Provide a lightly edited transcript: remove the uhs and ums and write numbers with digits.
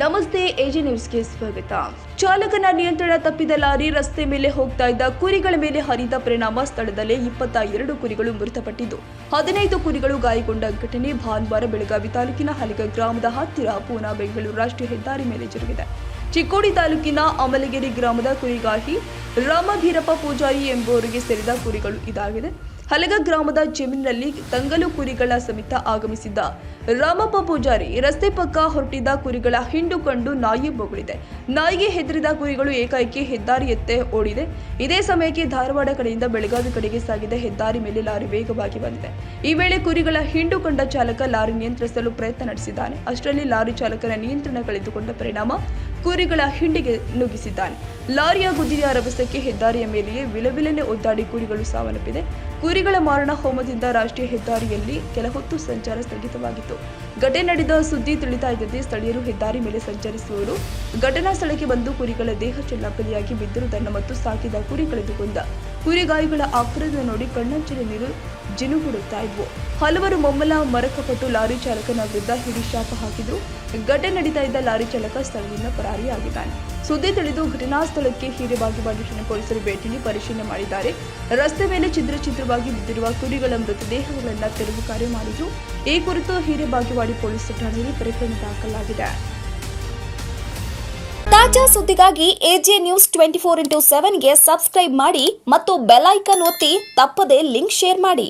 ನಮಸ್ತೆ, ಎಜೆ ನ್ಯೂಸ್ಗೆ ಸ್ವಾಗತ. ಚಾಲಕನ ನಿಯಂತ್ರಣ ತಪ್ಪಿದ ಲಾರಿ ರಸ್ತೆ ಮೇಲೆ ಹೋಗ್ತಾ ಇದ್ದ ಕುರಿಗಳ ಮೇಲೆ ಹರಿದ ಪರಿಣಾಮ ಸ್ಥಳದಲ್ಲೇ 22 ಕುರಿಗಳು ಮೃತಪಟ್ಟಿದ್ದು 15 ಕುರಿಗಳು ಗಾಯಗೊಂಡ ಘಟನೆ ಭಾನುವಾರ ಬೆಳಗಾವಿ ತಾಲೂಕಿನ ಹಲಗ ಗ್ರಾಮದ ಹತ್ತಿರ ಪೂನಾ ಬೆಂಗಳೂರು ರಾಷ್ಟ್ರೀಯ ಹೆದ್ದಾರಿ ಮೇಲೆ ಜರುಗಿದೆ. ಚಿಕ್ಕೋಡಿ ತಾಲೂಕಿನ ಅಮಲಗಿರಿ ಗ್ರಾಮದ ಕುರಿಗಾಹಿ ರಾಮಭೀರಪ್ಪ ಪೂಜಾರಿ ಎಂಬುವರಿಗೆ ಸೇರಿದ ಕುರಿಗಳು ಇದಾಗಿದೆ. ಹಲಗ ಗ್ರಾಮದ ಜಮೀನಿನಲ್ಲಿ ತಂಗಲು ಕುರಿಗಳ ಸಮೇತ ಆಗಮಿಸಿದ್ದ ರಾಮಪ್ಪ ಪೂಜಾರಿ ರಸ್ತೆ ಪಕ್ಕ ಹೊರಟಿದ್ದ ಕುರಿಗಳ ಹಿಂಡು ಕಂಡು ನಾಯಿ ಬೊಗಳಿದೆ. ನಾಯಿಗೆ ಹೆದರಿದ ಕುರಿಗಳು ಏಕಾಏಕಿ ಹೆದ್ದಾರಿಯತ್ತ ಓಡಿದೆ. ಇದೇ ಸಮಯಕ್ಕೆ ಧಾರವಾಡ ಕಡೆಯಿಂದ ಬೆಳಗಾವಿ ಕಡೆಗೆ ಸಾಗಿದ ಹೆದ್ದಾರಿ ಮೇಲೆ ಲಾರಿ ವೇಗವಾಗಿ ಬಂದಿದೆ. ಈ ವೇಳೆ ಕುರಿಗಳ ಹಿಂಡು ಕಂಡ ಚಾಲಕ ಲಾರಿ ನಿಯಂತ್ರಿಸಲು ಪ್ರಯತ್ನ ನಡೆಸಿದ್ದಾನೆ. ಅಷ್ಟರಲ್ಲಿ ಲಾರಿ ಚಾಲಕನ ನಿಯಂತ್ರಣ ಕಳೆದುಕೊಂಡ ಪರಿಣಾಮ ಕುರಿಗಳ ಹಿಂಡಿಗೆ ನುಗ್ಗಿಸಿದ್ದಾನೆ. ಲಾರಿಯ ಗುದ್ದಿಗೆಯ ರಭಸಕ್ಕೆ ಹೆದ್ದಾರಿಯ ಮೇಲೆಯೇ ವಿಲವಿಲನೆ ಒದ್ದಾಡಿ ಕುರಿಗಳು ಸಾವನ್ನಪ್ಪಿದೆ. ಕುರಿಗಳ ಮಾರಣ ಹೋಮದಿಂದ ರಾಷ್ಟ್ರೀಯ ಹೆದ್ದಾರಿಯಲ್ಲಿ ಕೆಲ ಹೊತ್ತು ಸಂಚಾರ ಸ್ಥಗಿತವಾಗಿತ್ತು. ಘಟನೆ ನಡೆದ ಸುದ್ದಿ ತಿಳಿತಾ ಇದ್ದಂತೆ ಸ್ಥಳೀಯರು ಹೆದ್ದಾರಿ ಮೇಲೆ ಸಂಚರಿಸುವವರು ಘಟನಾ ಸ್ಥಳಕ್ಕೆ ಬಂದು ಕುರಿಗಳ ದೇಹ ಚೆಲ್ಲಾಪಿಲ್ಲಿಯಾಗಿ ಬಿದ್ದಿರುವುದನ್ನು ಮತ್ತು ಸಾಕಿದ ಕುರಿ ಕಳೆದುಕೊಂಡ ಕುರಿಗಾಯಿಗಳ ಆಕ್ರೋಶ ನೋಡಿ ಕಣ್ಣಂಚಲ ನೀರು ಜಿನುಗುಡುತ್ತಾ ಇದ್ವು. ಹಲವರು ಮೊಮ್ಮಲ ಮರಕಪಟ್ಟು ಲಾರಿ ಚಾಲಕನ ವಿರುದ್ಧ ಹಿಡಿ ಶಾಪ ಹಾಕಿದ್ರು. ಘಟನೆ ನಡೀತಾ ಇದ್ದ ಲಾರಿ ಚಾಲಕ ಸ್ಥಳದಿಂದ ಪರಾರಿಯಾಗಿದ್ದಾನೆ. ಸುದ್ದಿ ತಿಳಿದು ಘಟನಾ ಸ್ಥಳಕ್ಕೆ ಹಿರೇಬಾಗೇವಾಡಿ ಠಾಣೆ ಪೊಲೀಸರು ಭೇಟಿ ನೀಡಿ ಪರಿಶೀಲನೆ ಮಾಡಿದ್ದಾರೆ. ರಸ್ತೆ ಮೇಲೆ ಛಿದ್ರವಾಗಿ ಬಿದ್ದಿರುವ ಕುರಿಗಳ ಮೃತದೇಹಗಳನ್ನು ತೆರವು ಕಾರ್ಯ ಮಾಡಿದ್ರು. ಈ ಕುರಿತು ಹಿರೇಬಾಗೇವಾಡಿ ಪೊಲೀಸ್ ಠಾಣೆಯಲ್ಲಿ ಪ್ರಕರಣ ದಾಖಲಾಗಿದೆ. ತಾಜಾ ಸುದ್ದಿಗಾಗಿ ಎಜೆ ನ್ಯೂಸ್ 24x7 ಗೆ ಸಬ್ಸ್ಕ್ರೈಬ್ ಮಾಡಿ ಮತ್ತು ಬೆಲ್ ಐಕಾನ್ ಒತ್ತಿ ತಪ್ಪದೇ ಲಿಂಕ್ ಶೇರ್ ಮಾಡಿ.